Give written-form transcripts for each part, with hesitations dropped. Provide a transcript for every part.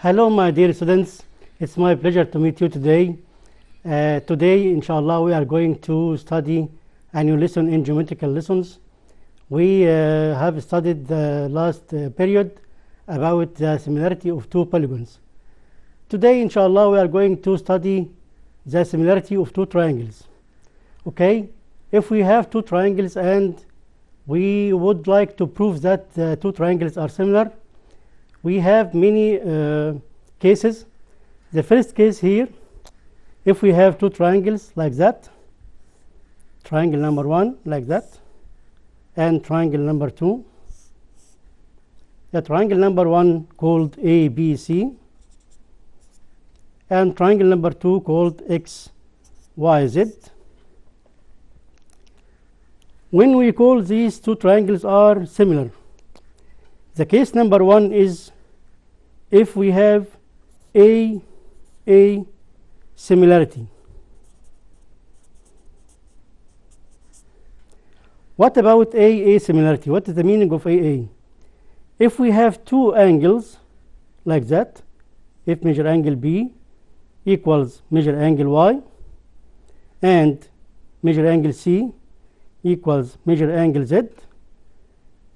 Hello, my dear students. It's my pleasure to meet you today. Today, inshallah, we are going to study a new lesson in geometrical lessons. We have studied the last period about the similarity of two polygons. Today, inshallah, we are going to study the similarity of two triangles. Okay, if we have two triangles and we would like to prove that the two triangles are similar, we have many cases. The first case here, if we have two triangles like that, triangle number 1 like that, and triangle number 2, the triangle number 1 called ABC, and triangle number 2 called XYZ. When we call these two triangles are similar, the case number 1 is if we have a similarity. What about a similarity? What is the meaning of a? If we have two angles like that, if measure angle B equals measure angle Y and measure angle C equals measure angle Z,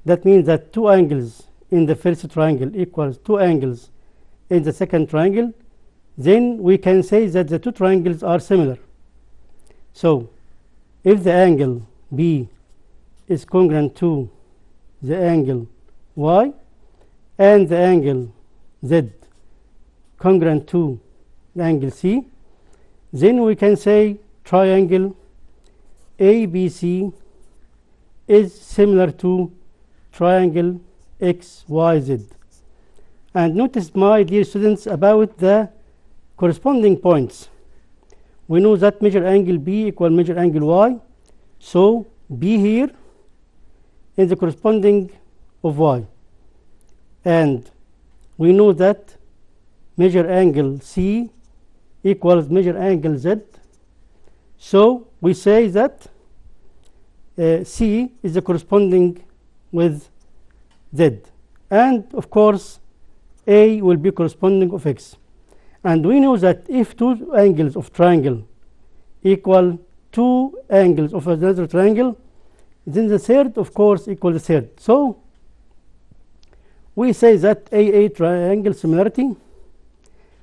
that means that two angles in the first triangle equals two angles in the second triangle, then we can say that the two triangles are similar. So if the angle B is congruent to the angle Y and the angle Z congruent to the angle C, then we can say triangle ABC is similar to triangle XYZ. And notice, my dear students, about the corresponding points. We know that measure angle B equal measure angle Y, so B here is the corresponding of Y, and we know that measure angle C equals measure angle Z, so we say that C is the corresponding with Z, and of course A will be corresponding of X. And we know that if two angles of triangle equal two angles of another triangle, then the third of course equals the third. So we say that a triangle similarity,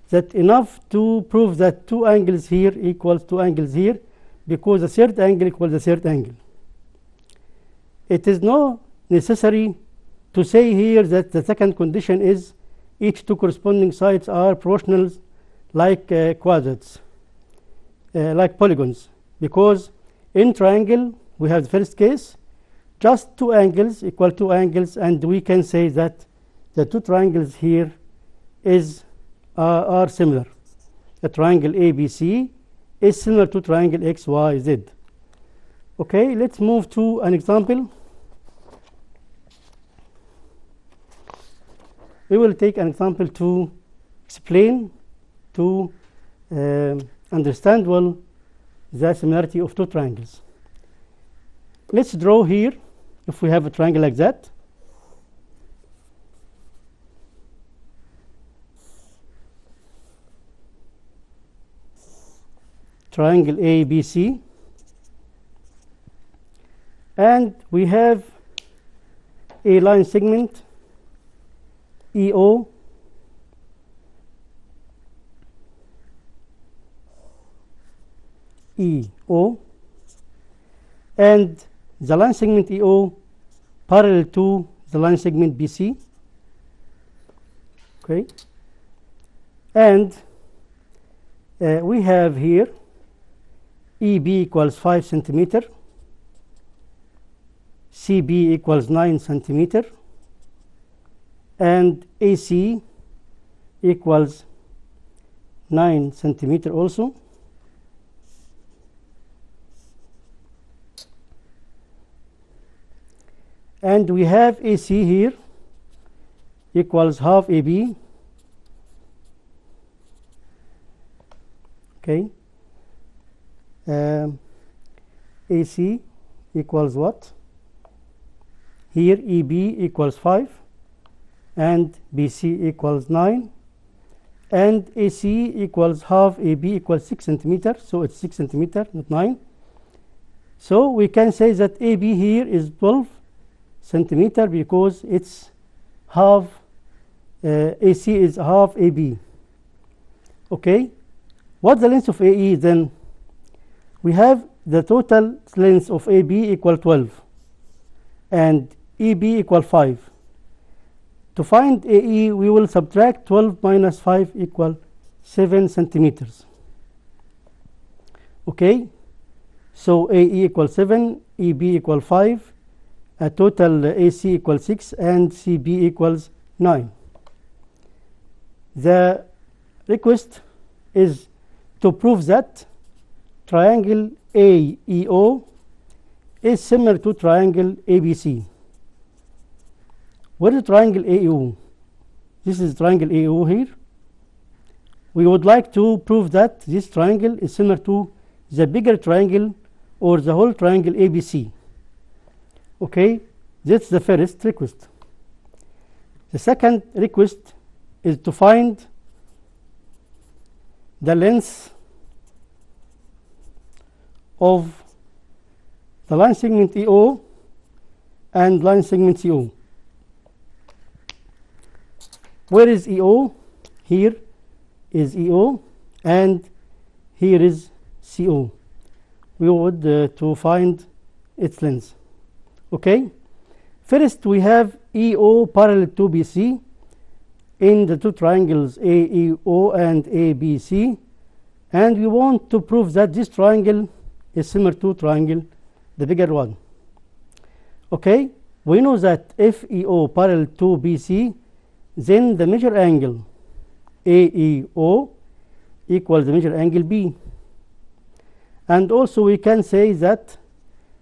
that enough to prove that two angles here equals two angles here, because the third angle equals the third angle. It is not necessary to say here that the second condition is each two corresponding sides are proportional like quadrats, like polygons, because in triangle we have the first case, just two angles equal two angles, and we can say that the two triangles here are similar. The triangle ABC is similar to triangle XYZ. Okay, let's move to an example. We will take an example to explain, to understand well the similarity of two triangles. Let's draw here, if we have a triangle like that. Triangle ABC, and we have a line segment EO, and the line segment EO parallel to the line segment BC. Okay, and we have here EB equals 5 centimeter, CB equals 9 centimeter, and AC equals 9 centimeter also. And we have AC here equals half AB. Okay. AC equals what? Here EB equals 5 and BC equals 9, and AC equals half AB equals 6 centimeter, so it's 6 centimeter, not 9. So we can say that AB here is 12 centimeter because it's half, AC is half AB. Okay, what's the length of AE then? We have the total length of AB equal 12 and EB equal 5. To find AE, we will subtract 12 minus 5 equal 7 centimeters. Okay, so AE equals 7, EB equals 5, total AC equals 6, and CB equals 9. The request is to prove that triangle AEO is similar to triangle ABC. What is triangle AEO? This is triangle AEO here. We would like to prove that this triangle is similar to the bigger triangle or the whole triangle ABC. Okay, that's the first request. The second request is to find the length of the line segment EO and line segment CO. Where is EO? Here is EO and here is CO. We would to find its length. Okay, first we have EO parallel to BC in the two triangles AEO and ABC, and we want to prove that this triangle is similar to triangle the bigger one. Okay, we know that if EO parallel to BC, then the measure angle AEO equals the measure angle B, and also we can say that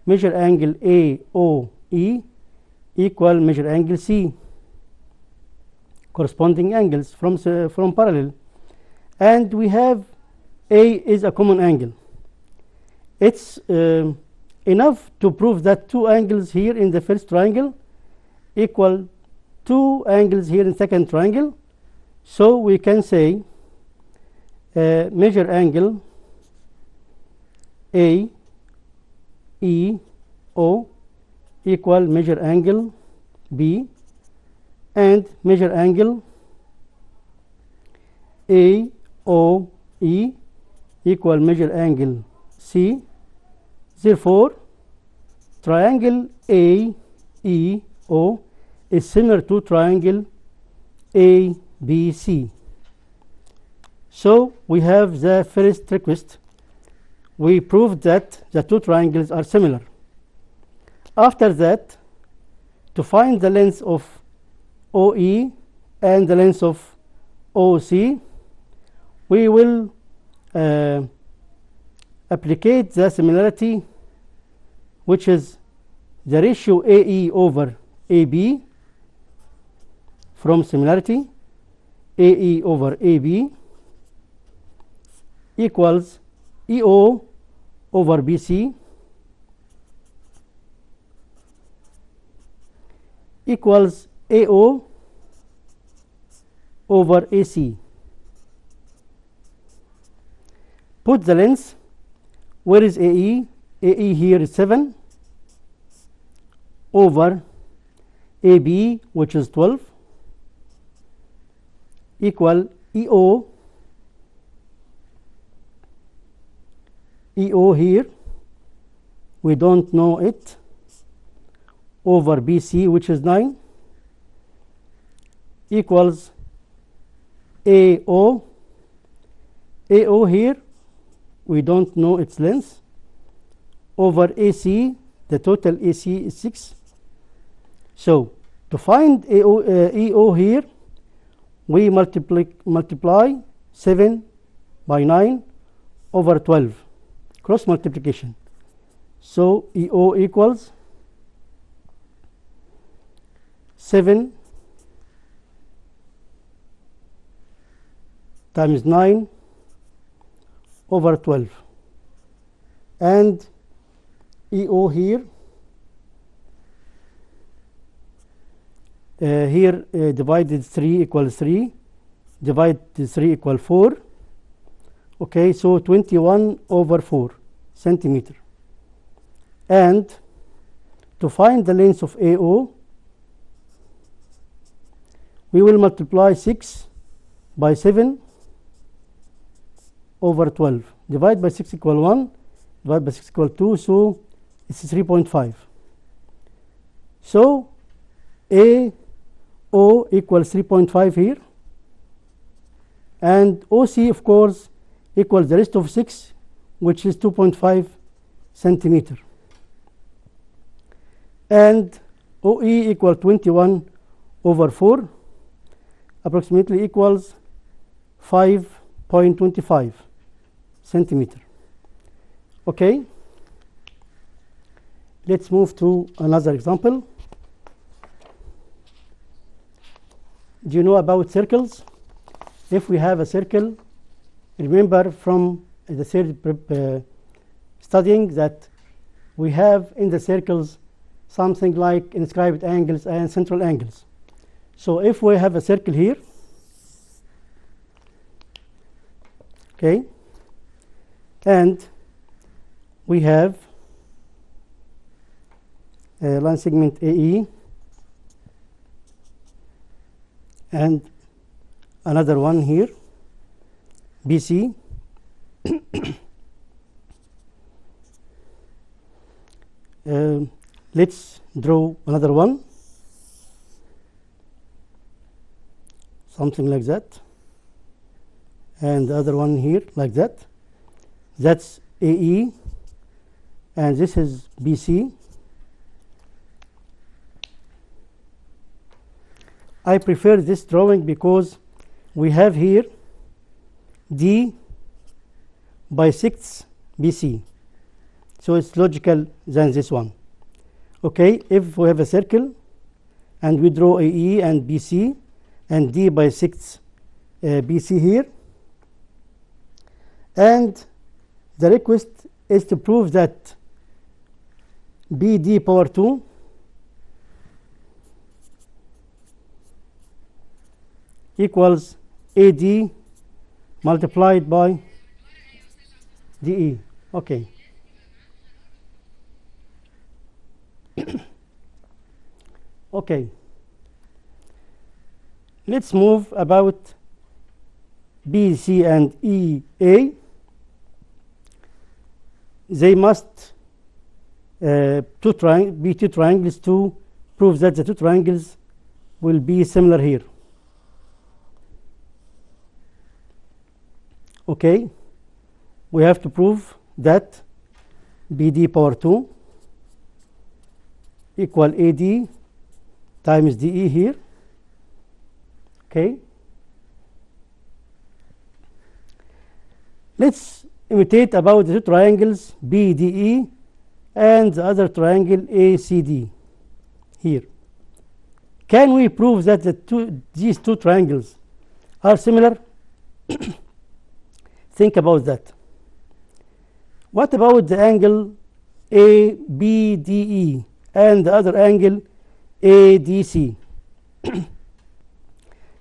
measure angle AOE equal measure angle C, corresponding angles from parallel, and we have A is a common angle. It's enough to prove that two angles here in the first triangle equal two angles here in second triangle. So we can say measure angle AEO equal measure angle B, and measure angle AOE equal measure angle C. Therefore, triangle AEO is similar to triangle ABC. So we have the first request. We proved that the two triangles are similar. After that, to find the length of OE and the length of OC, we will applicate the similarity, which is the ratio AE over AB from similarity. AE over AB equals EO over BC equals AO over AC. Put the length. Where is AE? AE here is 7 over AB, which is 12, equal EO. EO here, we don't know it, over BC, which is 9, equals AO. AO here, we don't know its length, over AC, the total AC is 6. So to find EO here, we multiply 7 by 9 over 12, cross multiplication. So EO equals 7 times 9 over 12, and EO here divided 3 equals 3, divide 3 equal 4. Okay, so 21/4 centimeter. And to find the length of AO, we will multiply 6 by 7/12. Divide by 6 equal 1, divide by 6 equal 2, so it's 3.5. So AO equals 3.5 here, and OC, of course, equals the rest of 6, which is 2.5 centimeter. And OE equal 21/4, approximately equals 5.25 centimeter. Okay, let's move to another example. Do you know about circles? If we have a circle, remember from the third studying that we have in the circles something like inscribed angles and central angles. So if we have a circle here, okay, and we have a line segment AE and another one here, BC. Let's draw another one, something like that, and the other one here like that. That's AE, and this is BC. I prefer this drawing because we have here D by 6 BC, so it's logical than this one. Okay, if we have a circle and we draw AE and BC and D by 6 BC here, and the request is to prove that BD power 2 equals AD multiplied by DE. Okay. Okay. Let's move about BC and EA. They must be two triangles to prove that the two triangles will be similar here. Okay, we have to prove that BD power 2 equal AD times DE here. Okay, let's imitate about the two triangles BDE and the other triangle ACD here. Can we prove that these two triangles are similar? Think about that. What about the angle ABDE and the other angle ADC?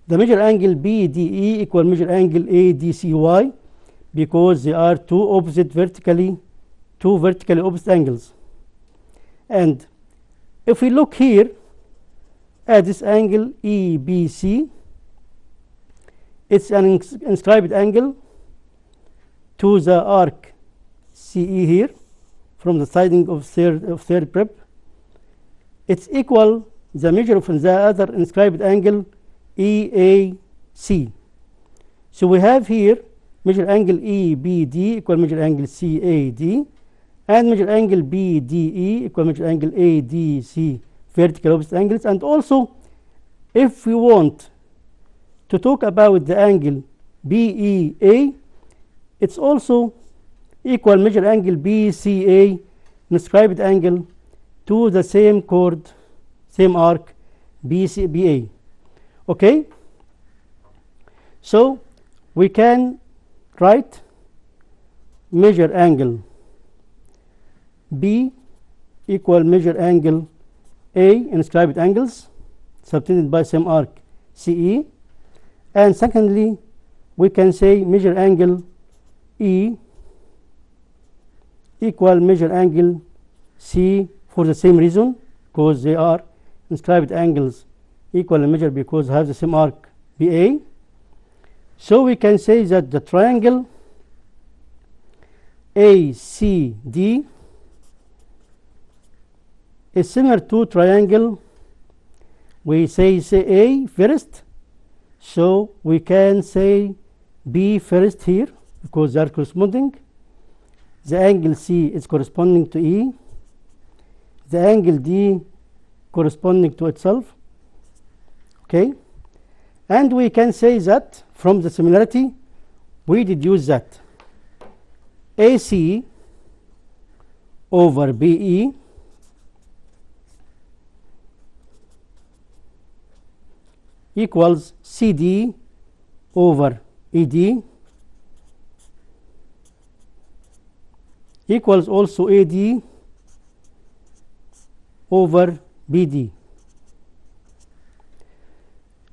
The measure angle BDE equal measure angle ADCY because they are two vertically opposite angles. And if we look here at this angle EBC, it's an inscribed angle to the arc CE here from the siding of third prep. It's equal the measure of the other inscribed angle EAC. So we have here measure angle EBD equal measure angle CAD, and measure angle BDE equal measure angle ADC, vertical opposite angles. And also, if we want to talk about the angle BEA, it's also equal measure angle BCA, inscribed angle to the same chord, same arc BA. Okay, so we can write measure angle B equal measure angle A, inscribed angles subtended by same arc CE, And secondly, we can say measure angle E equal measure angle C for the same reason, because they are inscribed angles equal and measure because have the same arc BA. So we can say that the triangle ACD is similar to triangle, we say A first, so we can say B first here because they are corresponding. The angle C is corresponding to E, the angle D corresponding to itself. Okay, and we can say that from the similarity we deduce that AC over BE equals CD over ED equals also AD over BD.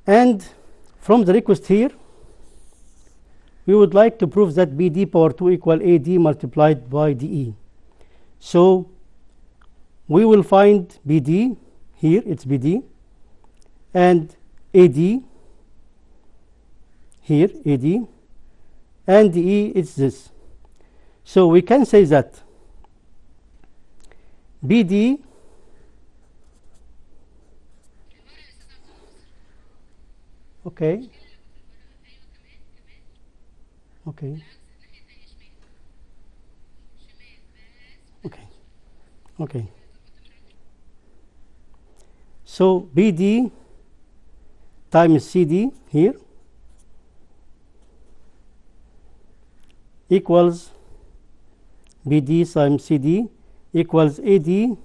And from the request here, we would like to prove that BD power 2 equal AD multiplied by DE. So we will find BD here, it's BD, and AD here, AD, and DE is this. So we can say that BD okay. Okay. Okay. Okay. So BD times CD here equals BD times CD equals AD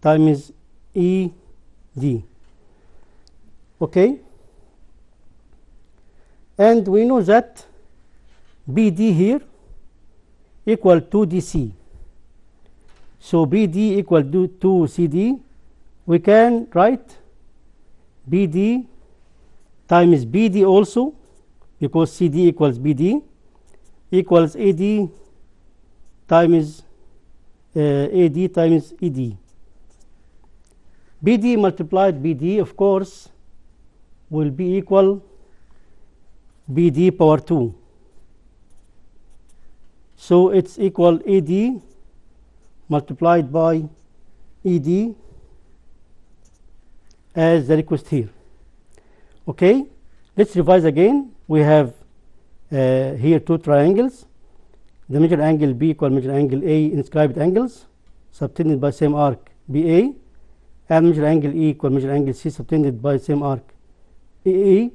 times ED. Okay. And we know that BD here equal to DC. So BD equal to CD. We can write BD times BD also, because CD equals BD, equals AD times AD times ED. BD multiplied BD, of course, will be equal BD power 2. So it's equal AD multiplied by ED as the request here. Okay, let's revise again. We have here two triangles. The measure angle B equal measure angle A inscribed angles subtended by same arc BA, and measure angle E equal measure angle C subtended by same arc EE,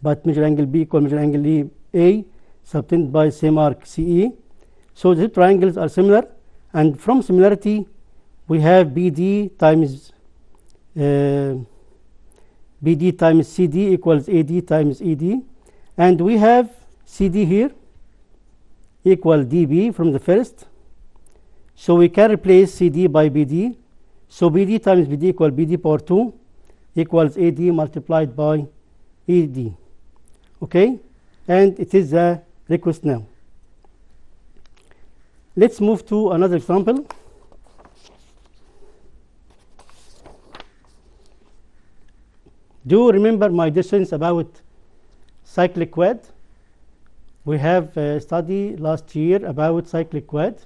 but measure angle B equal measure angle EA subtended by same arc CE. So the triangles are similar, and from similarity we have BD times CD equals AD times ED, and we have CD here equal DB from the first, so we can replace CD by BD. So BD times BD equal BD power 2 equals AD multiplied by ED. Okay, and it is the request now. Let's move to another example. Do you remember my discussions about cyclic quad? We have a study last year about cyclic quad.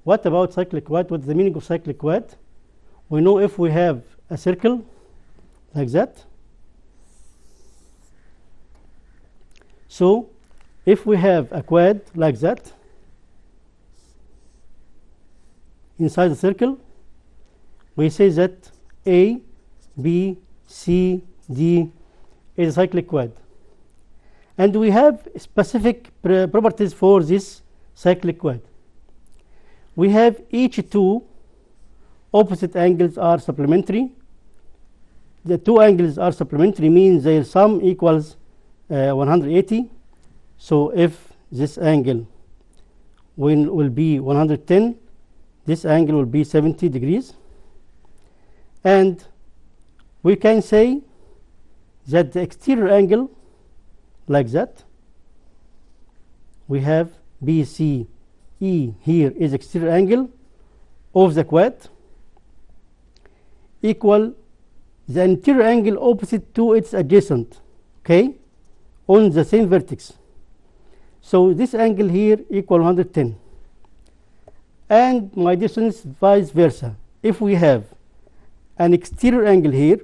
What about cyclic quad? What's the meaning of cyclic quad? We know if we have a circle like that. So if we have a quad like that inside the circle, we say that A, B, C, D is a cyclic quad. And we have specific properties for this cyclic quad. We have each two opposite angles are supplementary. The two angles are supplementary means their sum equals 180. So if this angle will be 110, this angle will be 70 degrees. And we can say that the exterior angle, like that, we have BCE here is exterior angle of the quad, equal the interior angle opposite to its adjacent, okay, on the same vertex. So this angle here equal 110. And my dear students, vice versa. If we have an exterior angle here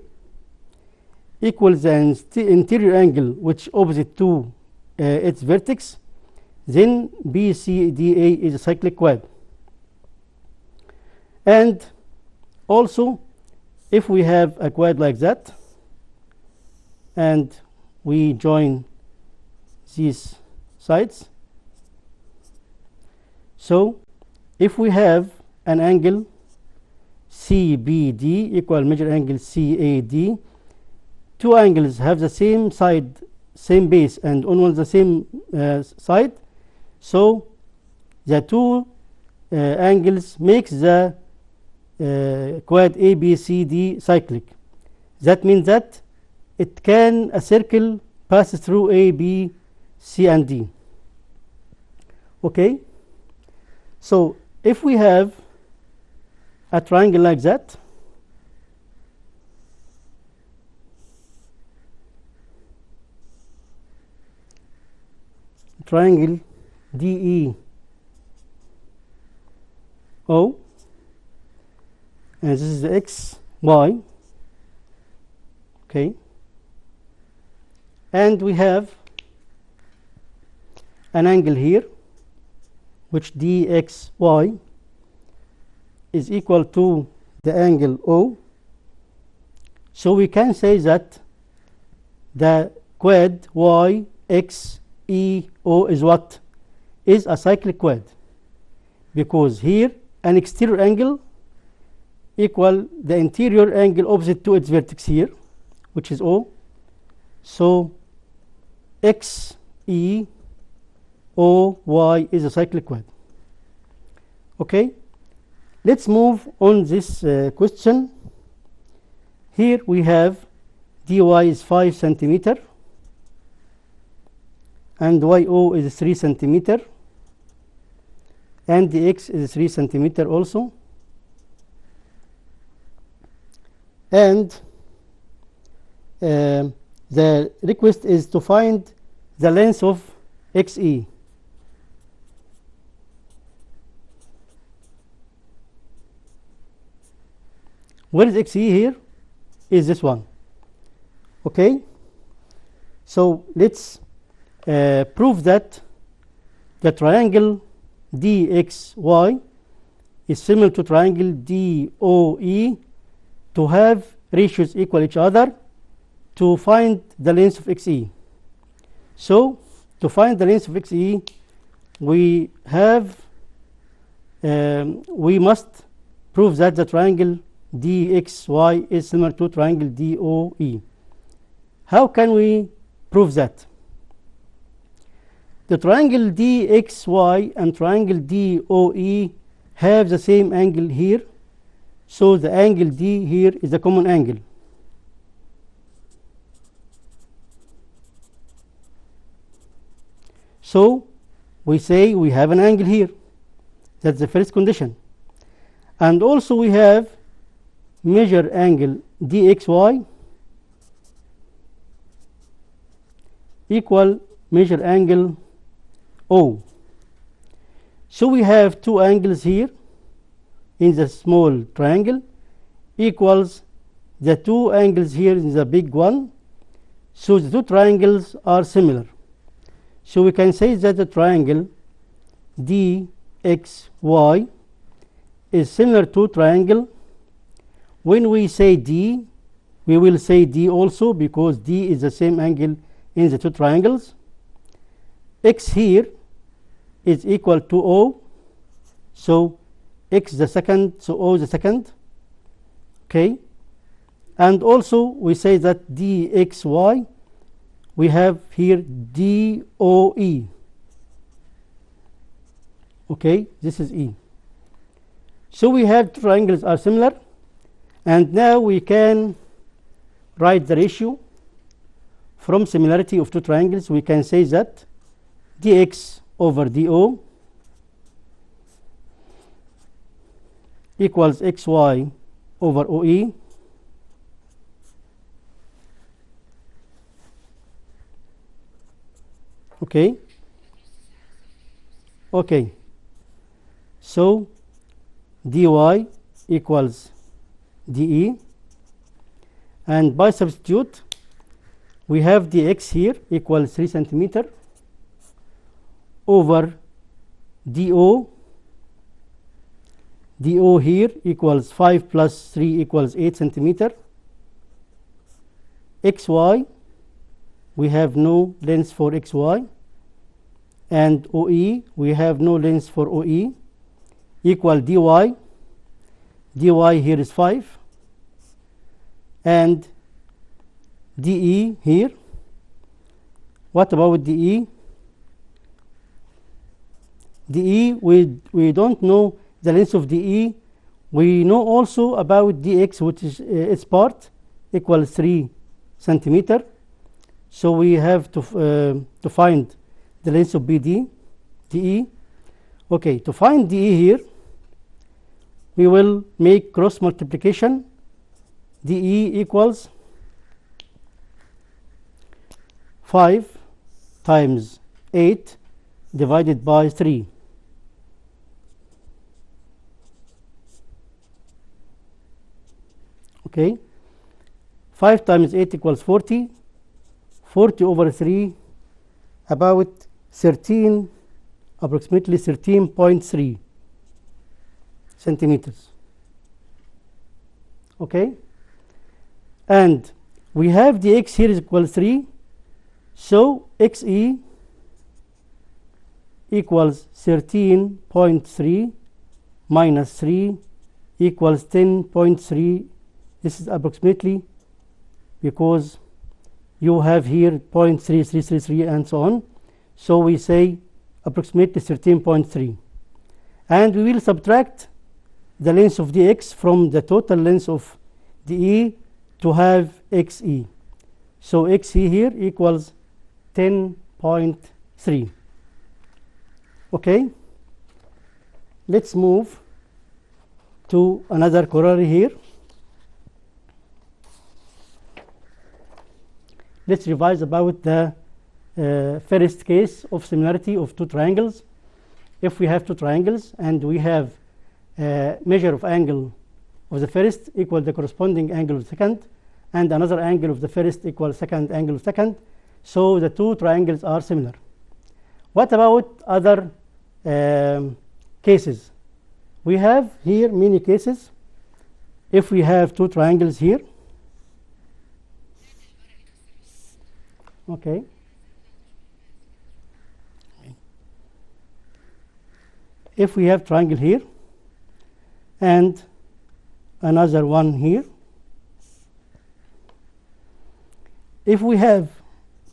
equals the interior angle which opposite to its vertex, then BCDA is a cyclic quad. And also, if we have a quad like that, and we join these sides, so if we have an angle CBD equal measure angle CAD, two angles have the same side, same base, and on one the same side, so the two angles makes the quad ABCD cyclic. That means that a circle passes through A, B, C, and D. Okay? So if we have a triangle like that, triangle DEO, and this is the X, Y, okay, and we have an angle here which DXY is equal to the angle O. So we can say that the quad YXEO is what? Is a cyclic quad, because here an exterior angle equal the interior angle opposite to its vertex here, which is O. So XEOY is a cyclic quad. Okay, let's move on this question. Here we have dy is 5 centimeter and YO is 3 centimeter and the X is 3 centimeter also, and the request is to find the length of XE. Where is XE here? Is this one. Okay, so let's prove that the triangle DXY is similar to triangle DOE to have ratios equal each other to find the length of XE. So to find the length of XE, we must prove that the triangle DXY is similar to triangle DOE. How can we prove that? The triangle DXY and triangle DOE have the same angle here, so the angle D here is a common angle. So we say we have an angle here. That's the first condition. And also we have measure angle DXY equal measure angle O. So we have two angles here in the small triangle equals the two angles here in the big one. So the two triangles are similar. So we can say that the triangle DXY is similar to triangle. When we say D, we will say D also because D is the same angle in the two triangles. X here is equal to O, so X the second, so O the second. Okay, and also we say that DXY, we have here DOE. Okay, this is E. So we have two triangles are similar, and now we can write the ratio. from similarity of two triangles, we can say that dx over do equals xy over OE okay. Okay, so dy equals dE, and by substitute we have dx here equals 3 centimeter over do here equals 5 plus 3 equals 8 centimeter. xy, we have no length for xy, and OE, we have no length for OE, equal dy. dy here is 5, and dE here. What about dE? dE, we don't know the length of dE. We know also about dx, which is its part, equals 3 centimeter. So we have to find the length of BD, DE. Okay, to find DE here, we will make cross multiplication. DE equals 5 times 8 divided by 3. Okay, 5 times 8 equals 40. 40 over 3, about 13, approximately 13.3 centimeters. Okay, and we have the x here is equal 3, so xe equals 13.3 minus 3 equals 10.3. This is approximately, because you have here 0.3333 and so on, so we say approximately 13.3, and we will subtract the length of dx from the total length of dE to have xe. So xe here equals 10.3. Okay, let's move to another corollary here. Let's revise about the first case of similarity of two triangles. If we have two triangles and we have measure of angle of the first equal the corresponding angle of the second, and another angle of the first equal second angle of second, so the two triangles are similar. What about other cases? We have here many cases. If we have two triangles here, okay, if we have triangle here and another one here, if we have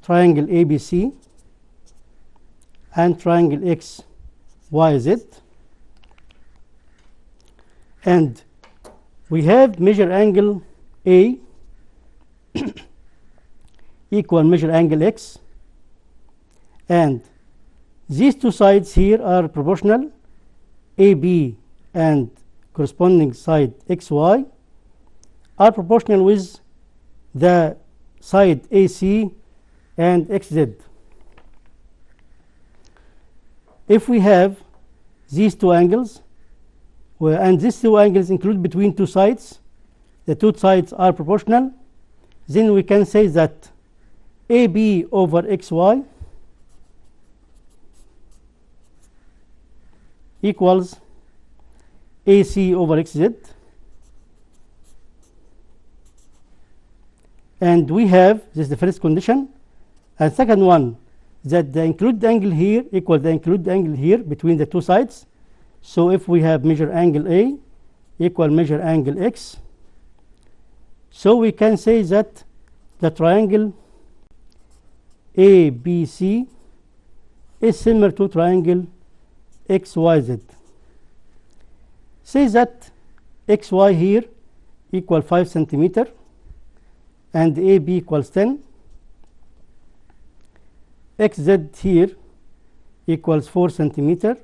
triangle ABC and triangle XYZ, and we have measure angle A equal measure angle X, and these two sides here are proportional, AB and corresponding side XY are proportional with the side AC and XZ. If we have these two angles, and these two angles include between two sides, the two sides are proportional, then we can say that AB over XY equals AC over XZ, and we have, this is the first condition, and second one, that the included angle here equals the included angle here between the two sides. So if we have measure angle A equal measure angle X, so we can say that the triangle ABC is similar to triangle XYZ. Say that XY here equal 5 centimeter and AB equals 10, xz here equals 4 centimeter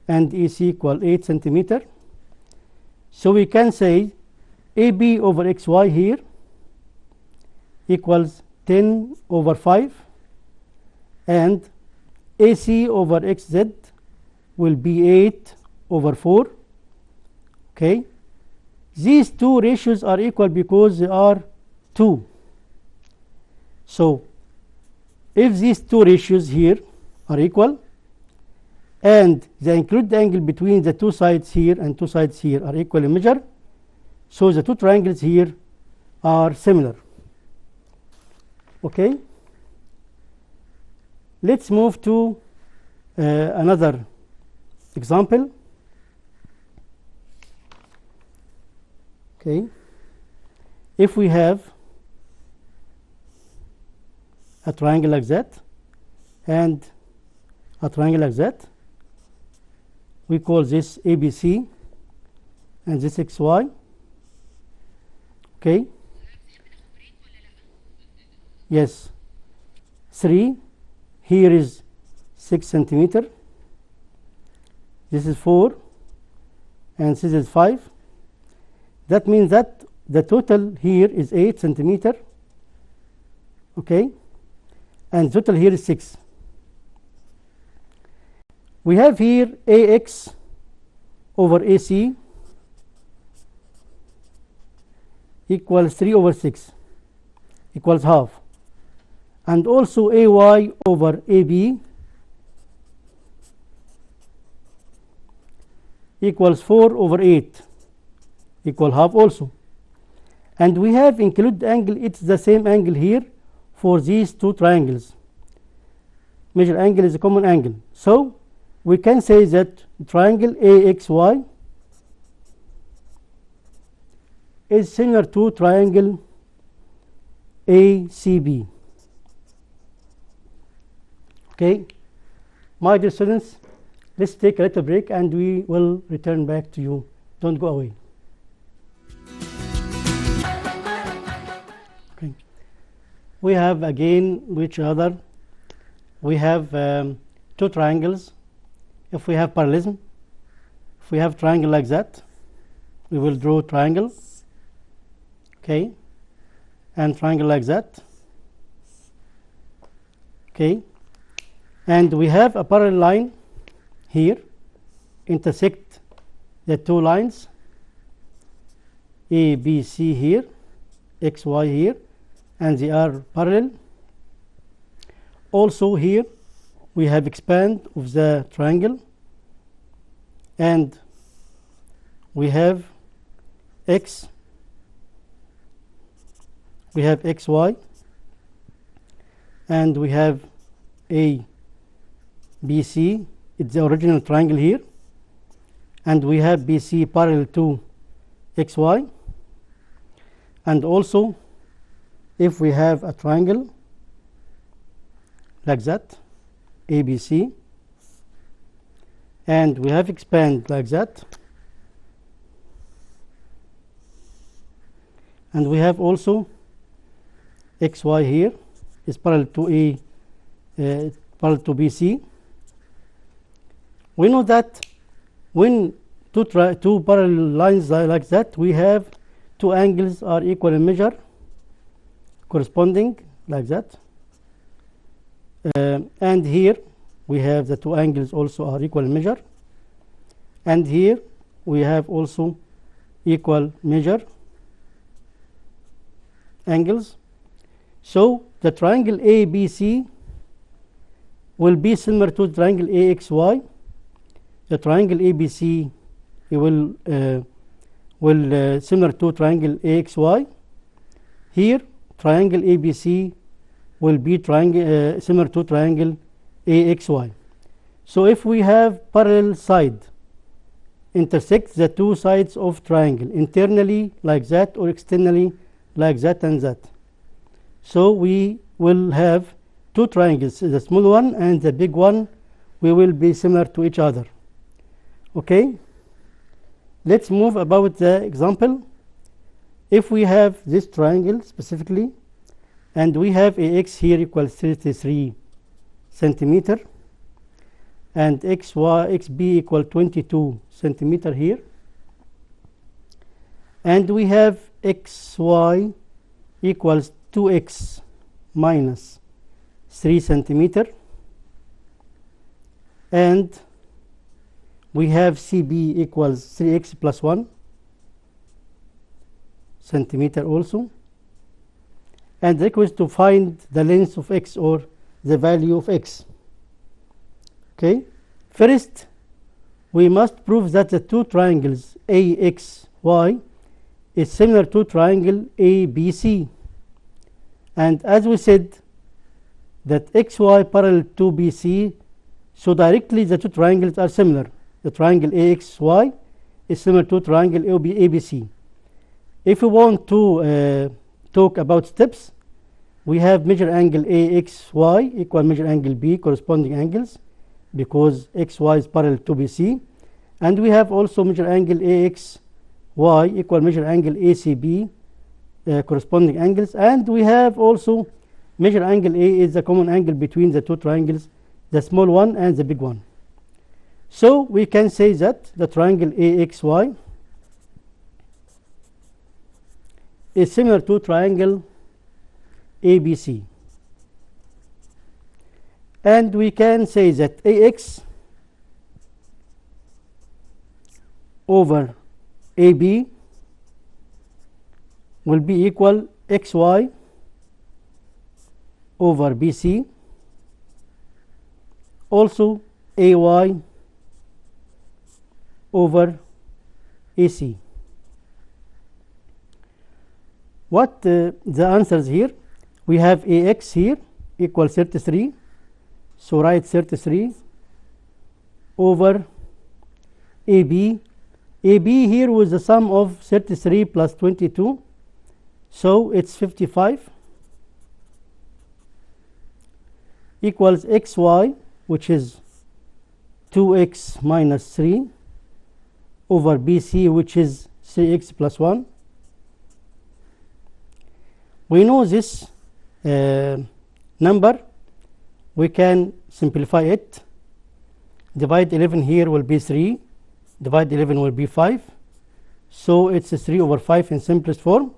and AC equal 8 centimeter. So we can say AB over XY here equals 10 over 5 and AC over XZ will be 8 over 4. Okay, these two ratios are equal because they are 2. So if these two ratios here are equal and the included angle between the two sides here and two sides here are equal in measure, so the two triangles here are similar. Okay, let's move to another example. Okay, if we have a triangle like that and a triangle like that, we call this ABC and this XY. Okay, yes, 3 here is 6 centimeter, this is 4 and this is 5. That means that the total here is 8 centimeter. Okay, and total here is 6. We have here AX over AC equals 3 over 6 equals half, and also AY over AB equals 4 over 8 equal half also. And we have included angle, it's the same angle here for these two triangles. Measure angle is a common angle, so we can say that triangle AXY is similar to triangle ACB. Okay, my dear students, let's take a little break and we will return back to you. Don't go away. Okay, we have again which other, we have two triangles. If we have parallelism, if we have triangle like that, we will draw triangle. Okay, and triangle like that. Okay, and we have a parallel line here intersect the two lines A, B, C here, X, Y here, and they are parallel. Also here we have expand of the triangle and we have X, we have XY, and we have A, B, C. It's the original triangle here, and we have BC parallel to XY. And also if we have a triangle like that, ABC, and we have expand like that, and we have also XY here is parallel to parallel to BC. We know that when two parallel lines like that, we have two angles are equal in measure, corresponding like that. And here we have the two angles also are equal in measure, and here we have also equal measure angles. So the triangle ABC will be similar to the triangle AXY. The triangle ABC will similar to triangle AXY. Here triangle ABC will be triangle similar to triangle AXY. So if we have parallel side intersect the two sides of triangle internally like that or externally like that and that, so we will have two triangles, the small one and the big one, we will be similar to each other. Okay, let's move about the example. If we have this triangle specifically and we have AX here equals 33 centimeter, and xb equal 22 centimeter here, and we have xy equals 2x minus 3 centimeter, and we have cb equals 3x plus 1 centimeter also, and request to find the length of x or the value of x. Okay, first we must prove that the two triangles AXY is similar to triangle ABC, and as we said that XY parallel to BC, so directly the two triangles are similar. The triangle AXY is similar to triangle ABC. If we want to talk about steps, we have measure angle AXY equal measure angle B, corresponding angles, because XY is parallel to BC, and we have also measure angle AXY equal measure angle ACB, corresponding angles, and we have also measure angle A is the common angle between the two triangles, the small one and the big one. So we can say that the triangle AXY is similar to triangle ABC, and we can say that AX over AB will be equal XY over BC, also AY over AC. What the answers here? We have AX here equal 33, so write 33 over AB. AB here was the sum of 33 plus 22, so it's 55, equals XY, which is 2x minus 3 over BC, which is 3x plus 1. We know this number, we can simplify it. Divide 11 here will be 3, divide 11 will be 5, so it's 3 over 5 in simplest form.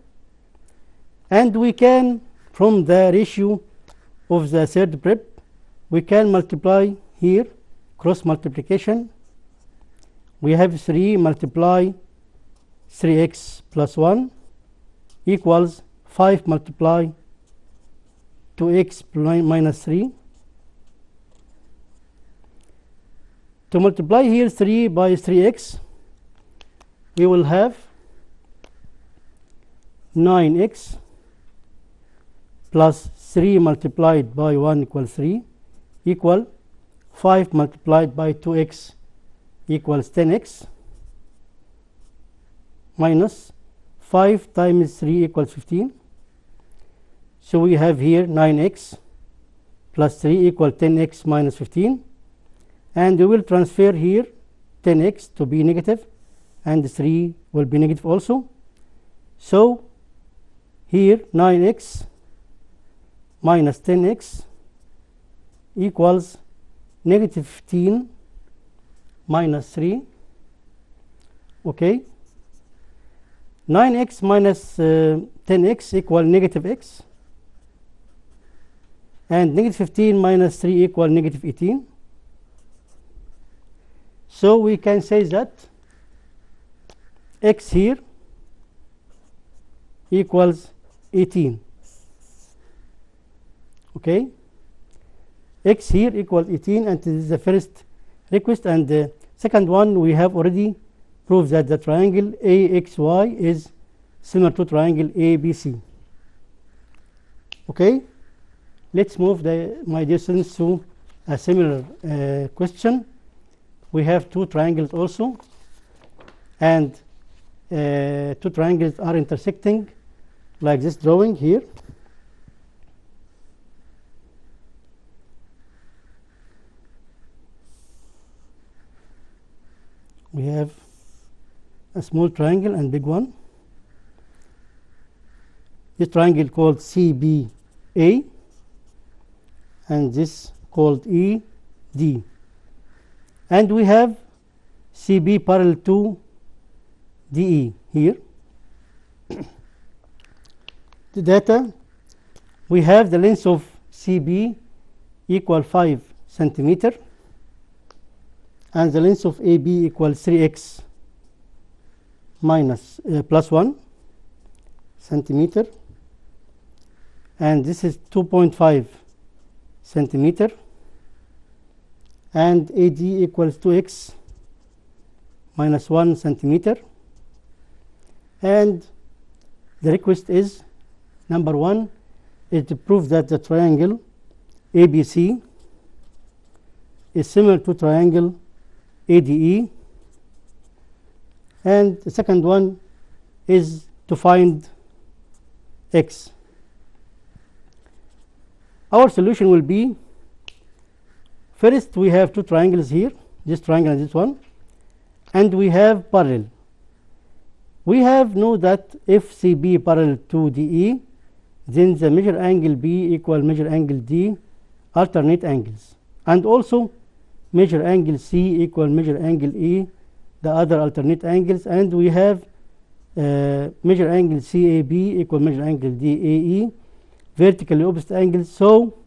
And we can, from the ratio of the third prep, we can multiply here, cross multiplication. We have 3 multiply 3x plus 1 equals 5 multiply 2x minus 3. To multiply here 3 by 3x, we will have 9x plus 3 multiplied by 1 equals 3 equal 5 multiplied by 2x equals 10x minus 5 times 3 equals 15. So we have here 9x plus 3 equal 10x minus 15, and we will transfer here 10x to be negative, and 3 will be negative also. So here 9x minus 10x equals negative 15 minus 3. Okay, 9x minus 10x equal negative x, and negative 15 minus 3 equal negative 18. So we can say that x here equals 18. Okay, x here equals 18, and this is the first request. And the second one, we have already proved that the triangle AXY is similar to triangle ABC. Okay, let's move my dear students to a similar question. We have two triangles also, and two triangles are intersecting like this drawing here. We have a small triangle and big one. This triangle called CBA, and this called ED. And we have CB parallel to DE here. The data, we have the length of CB equal 5 centimeter and the length of AB equals 3x minus plus 1 centimeter, and this is 2.5 centimeter, and AD equals 2x minus 1 centimeter. And the request is, number 1 is to prove that the triangle ABC is similar to triangle ADE, and the second one is to find x. Our solution will be, first we have two triangles here, this triangle and this one, and we have parallel. We have know that if CB parallel to DE, then the measure angle B equal measure angle D, alternate angles, and also measure angle C equal measure angle E, the other alternate angles, and we have measure angle CAB equal measure angle DAE, vertically opposite angles. So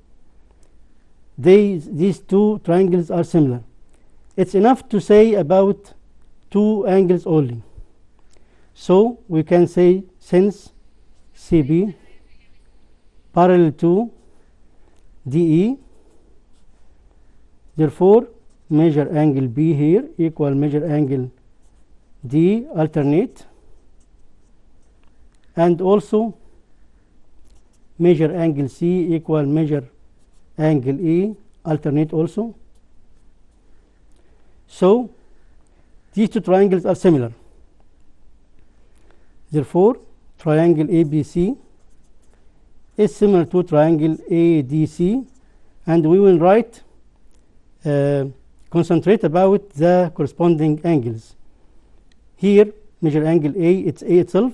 these two triangles are similar. It's enough to say about two angles only. So we can say, since CB parallel to DE, therefore measure angle B here equal measure angle D, alternate, and also measure angle C equal measure angle E, alternate also. So these two triangles are similar. Therefore triangle ABC is similar to triangle ADC, and we will write concentrate about the corresponding angles. Here measure angle A, it's A itself,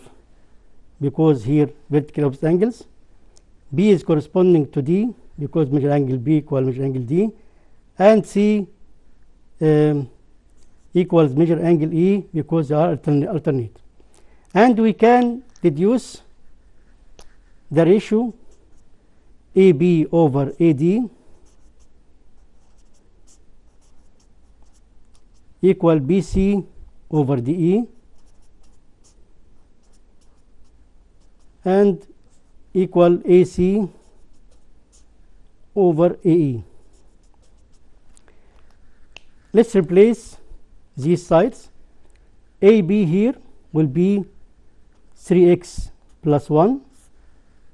because here vertical opposite angles. B is corresponding to D, because measure angle B equal measure angle D, and C equals measure angle E, because they are alternate. And we can deduce the ratio AB over AD equal BC over DE, and equal AC over AE. Let's replace these sides. AB here will be 3x plus 1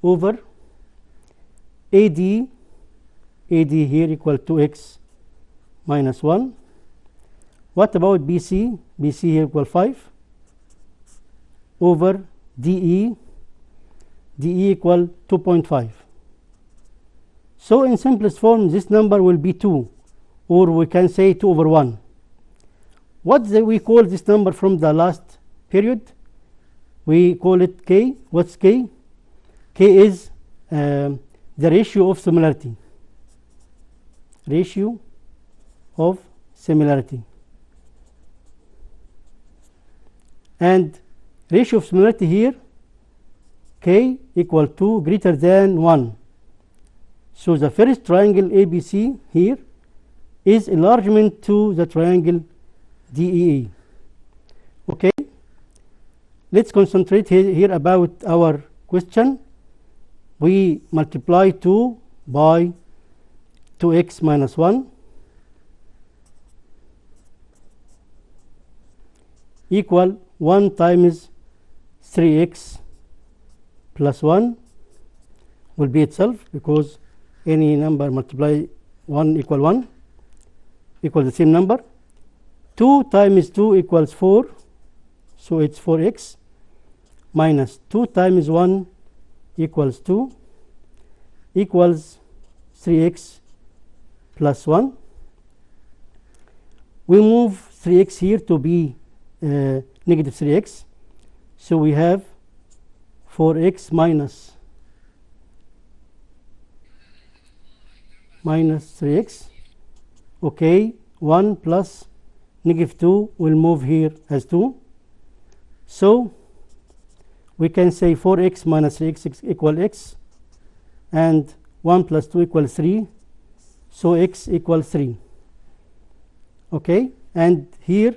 over AD here equal 2x minus 1. What about BC? BC here equal 5 over DE equal 2.5. So in simplest form, this number will be 2, or we can say 2 over 1. What we call this number from the last period? We call it K. What's K? K is the ratio of similarity. Ratio of similarity. And ratio of similarity here, K equal to greater than 1. So the first triangle ABC here is enlargement to the triangle DEE. Okay, let's concentrate here about our question. We multiply 2 by 2x minus 1 equal 1 times 3x plus 1 will be itself, because any number multiply 1 equal 1 equal the same number. 2 times 2 equals 4, so it's 4x minus 2 times 1 equals 2 equals 3x plus 1. We move 3x here to be negative 3x, so we have 4x minus minus 3x. Okay, 1 plus negative 2 will move here as 2. So we can say 4x minus 3x equal x, and 1 plus 2 equals 3, so x equals 3. Okay, and here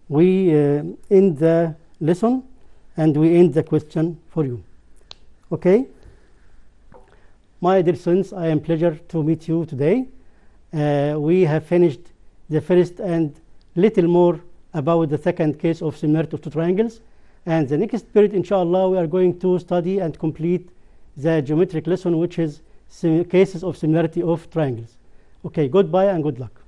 we end the lesson and we end the question for you. Okay, my dear students, I am pleased to meet you today. We have finished the first and little more about the second case of similarity of two triangles, and the next period, inshallah, we are going to study and complete the geometric lesson, which is cases of similarity of triangles. Okay, goodbye and good luck.